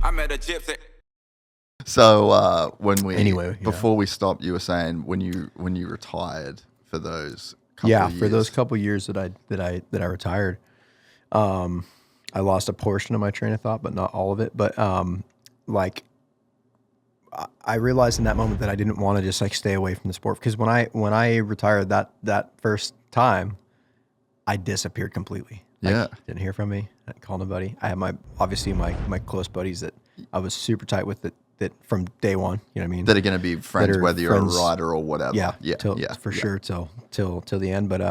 I met a Gypsy. So before we stopped, you were saying when you retired for those couple of years. For those couple of years that I retired, I lost a portion of my train of thought, but not all of it. But like I realized in that moment that I didn't want to just like stay away from the sport, because when I retired that first time, I disappeared completely. Yeah, didn't hear from me. I didn't call nobody. I had my close buddies that I was super tight with that from day one. You know what I mean? That are going to be friends whether you're a rider or whatever. For sure till the end. But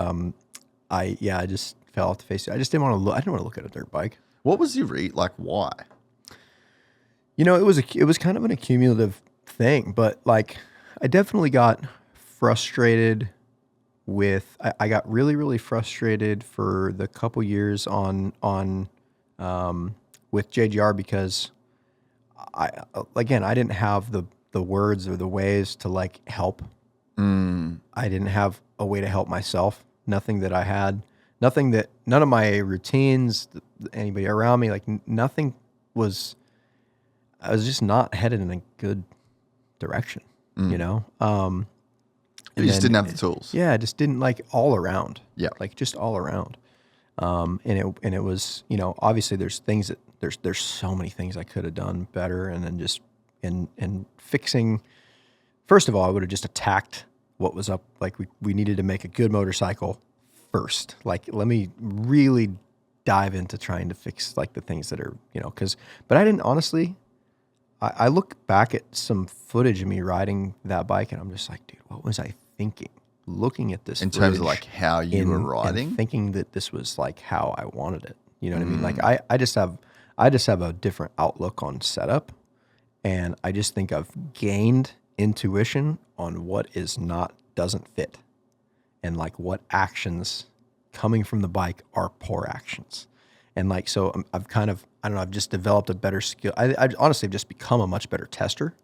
I just fell off the face. I just didn't want to look. I didn't want to look at a dirt bike. What was your like? Why? You know, it was kind of an accumulative thing, but like I definitely got frustrated with. I got really, really frustrated for the couple years on with JGR, because I didn't have the words or the ways to like help. I didn't have a way to help myself. None of my routines, anybody around me, like nothing was. I was just not headed in a good direction, you know? You just didn't have the tools. Yeah, I just didn't, like, all around. Yeah. Like, just all around. And it was, you know, obviously there's things that, there's so many things I could have done better, and then just, in fixing, first of all, I would have just attacked what was up. Like, we needed to make a good motorcycle first. Like, let me really dive into trying to fix, like, the things that are, you know, but I didn't, honestly... I look back at some footage of me riding that bike, and I'm just like, dude, what was I thinking? Looking at this in terms of like how you were riding, and thinking that this was like how I wanted it. You know what I mean? Like I just have a different outlook on setup, and I just think I've gained intuition on what doesn't fit, and like what actions coming from the bike are poor actions. And like, so I've kind of, I don't know, I've just developed a better skill. I honestly have just become a much better tester.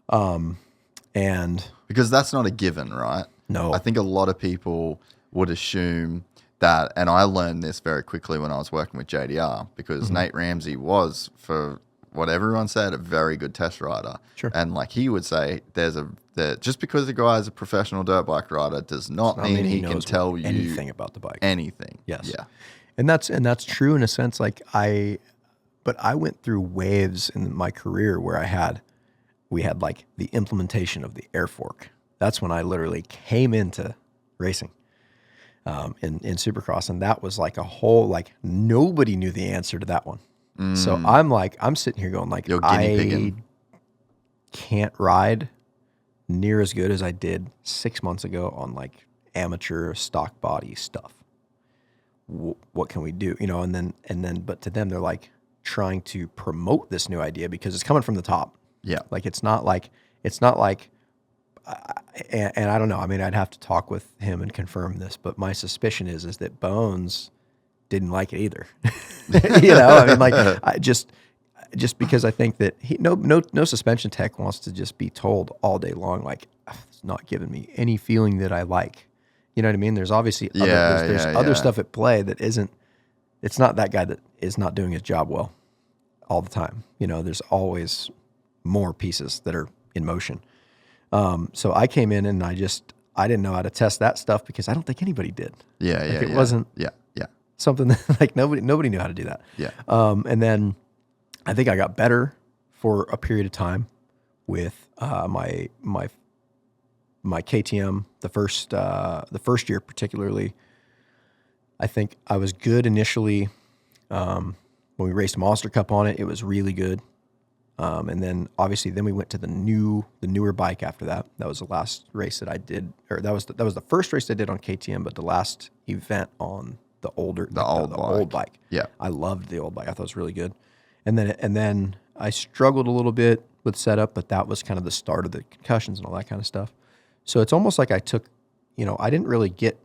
And because that's not a given, right? No. I think a lot of people would assume that, and I learned this very quickly when I was working with JDR, because Nate Ramsey was, for what everyone said, a very good test rider. Sure. And like he would say, just because the guy is a professional dirt bike rider does not mean he can tell you anything about the bike. Anything. Yes. Yeah. And that's true in a sense. Like but I went through waves in my career where we had like the implementation of the air fork. That's when I literally came into racing in Supercross, and that was like a whole, like nobody knew the answer to that one. So I'm sitting here going like, I can't ride near as good as I did 6 months ago on like amateur stock body stuff. What can we do? You know, and then, but to them, they're like trying to promote this new idea because it's coming from the top. Yeah. Like, it's not like, and I don't know. I mean, I'd have to talk with him and confirm this, but my suspicion is that Bones didn't like it either. You know, I mean, like, I just because I think that no suspension tech wants to just be told all day long, like, it's not giving me any feeling that I like. You know what I mean? There's obviously other stuff at play that isn't. It's not that guy that is not doing his job well all the time. You know, there's always more pieces that are in motion. So I came in and I didn't know how to test that stuff because I don't think anybody did. It wasn't something that like nobody knew how to do that. Yeah. And then I think I got better for a period of time with my KTM, the first year particularly. I think I was good initially. When we raced Monster Cup on it, it was really good. And then obviously we went to the newer bike after that. That was the last race that I did, or that was the first race I did on KTM, but the last event on the old bike. Yeah. I loved the old bike. I thought it was really good. And then I struggled a little bit with setup, but that was kind of the start of the concussions and all that kind of stuff. So it's almost like I took, I didn't really get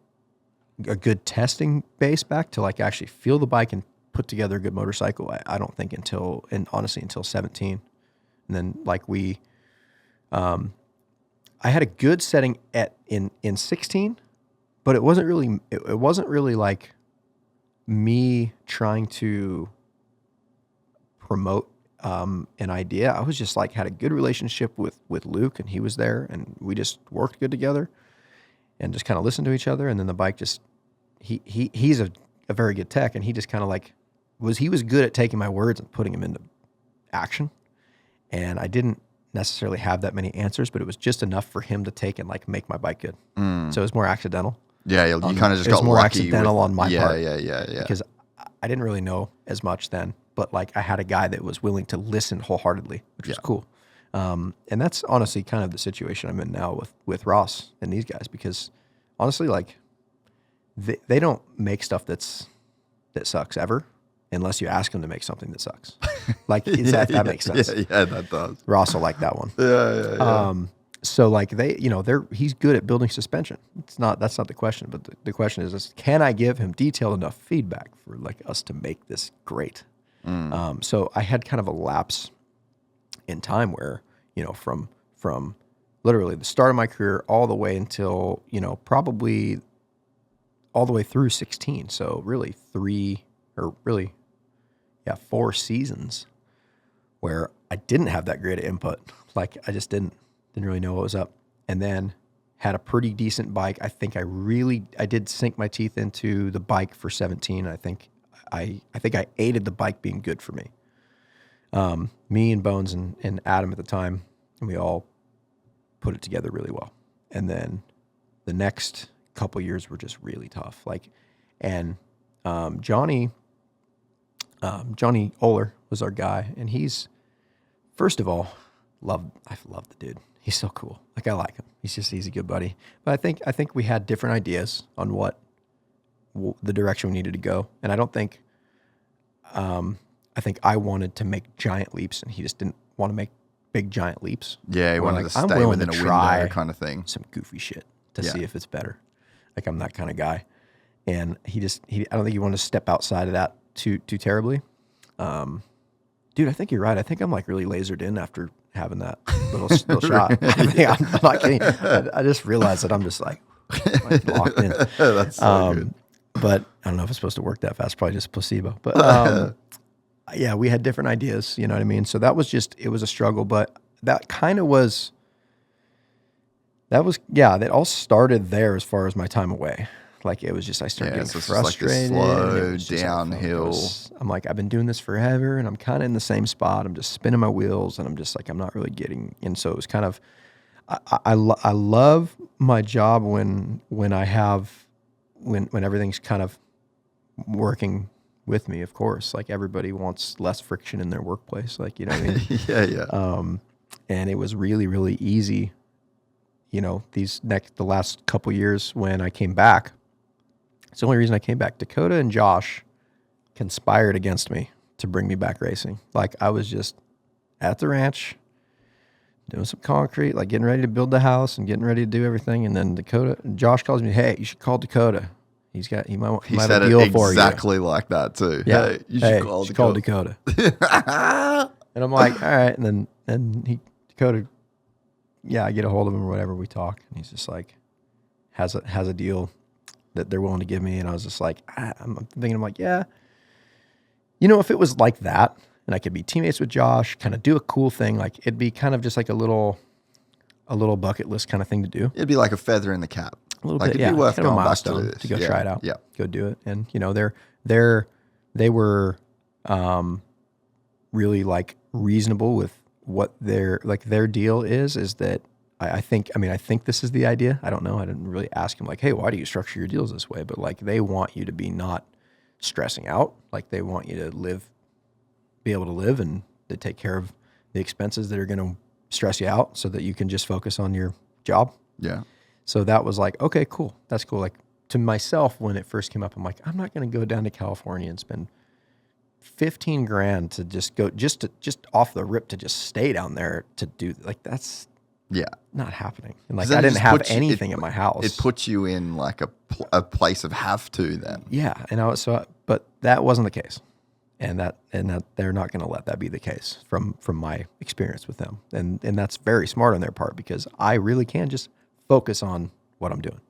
a good testing base back to like actually feel the bike and put together a good motorcycle. I don't think until 17. And then like I had a good setting in 16, but it wasn't really like me trying to promote an idea. I was just like, had a good relationship with Luke, and he was there, and we just worked good together and just kind of listened to each other. And then the bike just, he's a very good tech, and he just kind of like he was good at taking my words and putting them into action. And I didn't necessarily have that many answers, but it was just enough for him to take and like make my bike good. So it was more accidental. Yeah, you kind of just got more lucky accidental on my part. Yeah. Because I didn't really know as much then, but like I had a guy that was willing to listen wholeheartedly, which was cool. And that's honestly kind of the situation I'm in now with Ross and these guys, because honestly, like they don't make stuff that sucks ever, unless you ask them to make something that sucks. Like that makes sense. Yeah, that does. Ross will like that one. Yeah. So like he's good at building suspension. That's not the question, but the question is, can I give him detailed enough feedback for like us to make this great? So I had kind of a lapse in time where, from literally the start of my career all the way until, probably all the way through 16. So really 4 seasons where I didn't have that great of input. Like I just didn't really know what was up. And then had a pretty decent bike. I think I did sink my teeth into the bike for 17. I think I aided the bike being good for me. Me and Bones and Adam at the time, and we all put it together really well. And then the next couple years were just really tough. Johnny Oler was our guy, and he's, first of all, I love the dude. He's so cool. Like I like him. He's a good buddy. But I think we had different ideas on what the direction we needed to go, and I don't think. I think I wanted to make giant leaps, and he just didn't want to make big giant leaps. Yeah, he wanted to stay within a window kind of thing. Some goofy shit to see if it's better. Like I'm that kind of guy, and I don't think he wanted to step outside of that too terribly. Dude, I think you're right. I think I'm like really lasered in after having that little shot. I'm not kidding. I just realized that I'm just like locked in. That's so good. But I don't know if it's supposed to work that fast. Probably just placebo. But yeah, we had different ideas. You know what I mean? So that was it was a struggle. But that kind of was. That all started there as far as my time away. Like it was just, I started getting frustrated. Like slow downhill. I'm like, I've been doing this forever, and I'm kind of in the same spot. I'm just spinning my wheels, and I'm just like, I'm not really getting. And so it was kind of, I love my job when everything's kind of working with me. Of course, like everybody wants less friction in their workplace. Like, you know what I mean? Yeah. And it was really, really easy. The last couple years when I came back. It's the only reason I came back. Dakota and Josh conspired against me to bring me back racing. Like I was just at the ranch doing some concrete, like getting ready to build the house and getting ready to do everything. And then Josh calls me, "Hey, you should call Dakota. He might have a deal for you." Exactly like that too. Yeah. Hey, you should call Dakota. And I'm like, all right. And then Dakota, I get a hold of him or whatever. We talk, and he's just like, has a deal that they're willing to give me. And I was just like, I'm thinking, I'm like, yeah, if it was like that, and I could be teammates with Josh, kind of do a cool thing, like it'd be kind of just like a little bucket list kind of thing to do. It'd be like a feather in the cap. A little like bit, it'd be worth kind of a going milestone back to go try it out. Yeah, go do it. And they were really like reasonable with what their deal is that I think this is the idea. I don't know. I didn't really ask him like, hey, why do you structure your deals this way? But like they want you to be not stressing out. Like they want you to be able to live, and they take care of the expenses that are going to stress you out so that you can just focus on your job. Yeah. So that was like, okay, cool. That's cool. Like to myself, when it first came up, I'm like, I'm not going to go down to California and spend $15,000 to just go, just off the rip to just stay down there to do, like, that's not happening. And like, I didn't have anything at my house. It puts you in like a place of have to then. Yeah. And but that wasn't the case. And that they're not going to let that be the case from my experience with them. And that's very smart on their part, because I really can just focus on what I'm doing.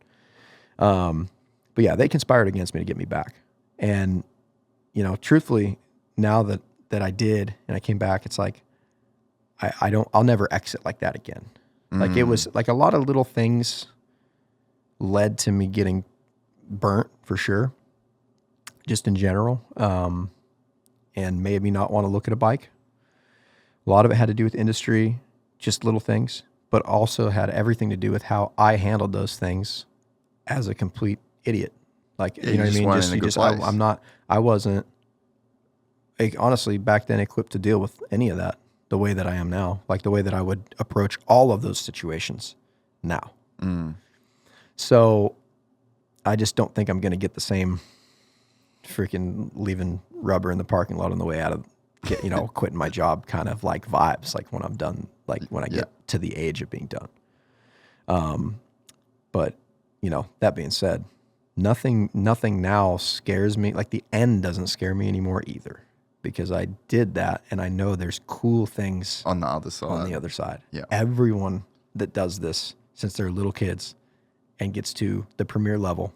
But yeah, they conspired against me to get me back. And, truthfully, now that that I did and I came back, it's like, I'll never exit like that again. Like it was like a lot of little things led to me getting burnt for sure, just in general. And made me not want to look at a bike. A lot of it had to do with industry, just little things, but also had everything to do with how I handled those things as a complete idiot. Like, you know what I mean? I wasn't, like, honestly, back then equipped to deal with any of that the way that I am now, like the way that I would approach all of those situations now. So I just don't think I'm going to get the same freaking leaving rubber in the parking lot on the way out of, quitting my job kind of like vibes, like when I'm done, like when I get to the age of being done. But that being said, nothing now scares me. Like the end doesn't scare me anymore either, because I did that and I know there's cool things on the other side. Yeah. Everyone that does this since they're little kids and gets to the premier level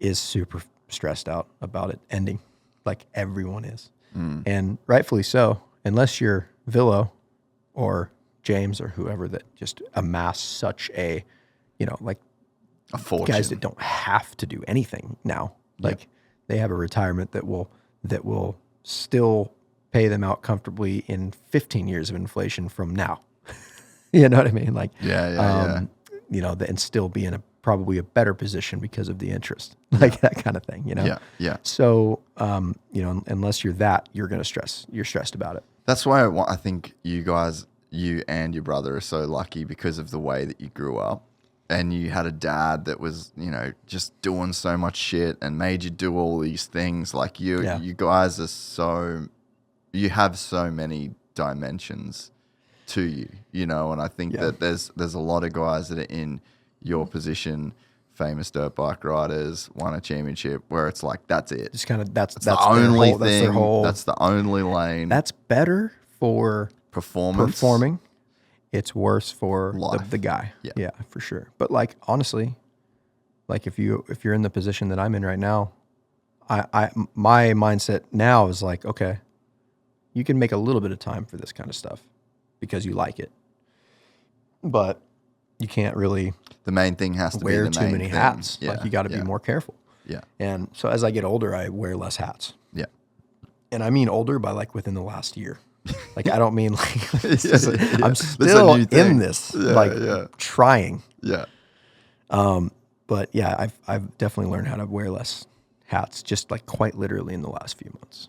is super stressed out about it ending. Like everyone is. And rightfully so, unless you're Villo or James or whoever that just amass such a, like a fortune. Guys that don't have to do anything now. Like they have a retirement that will still pay them out comfortably in 15 years of inflation from now. You know what I mean? Like, and still be in probably a better position because of the interest, like that kind of thing, Yeah. So, unless you're that, you're stressed about it. That's why I think you and your brother are so lucky because of the way that you grew up. And you had a dad that was, just doing so much shit and made you do all these things. Like you guys you have so many dimensions to you, and I think that there's a lot of guys that are in your position, famous dirt bike riders, won a championship, where it's like, that's it. Just kind of, that's the only thing. That's the only lane. That's better for performing. It's worse for the guy. Yeah, for sure. But like, honestly, like if you're in the position that I'm in right now, my mindset now is like, okay, you can make a little bit of time for this kind of stuff because you like it, but you can't really. The main thing has to wear be the too many hats. Yeah, like you got to be more careful. Yeah. And so as I get older, I wear less hats. Yeah. And I mean older by like within the last year. Like, I don't mean like, I'm still in this, trying. Yeah. But yeah, I've definitely learned how to wear less hats, just like quite literally in the last few months.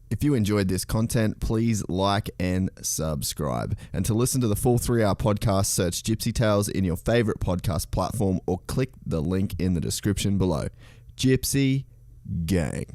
If you enjoyed this content, please like and subscribe. And to listen to the full 3-hour podcast, search Gypsy Tales in your favorite podcast platform or click the link in the description below. Gypsy Gang.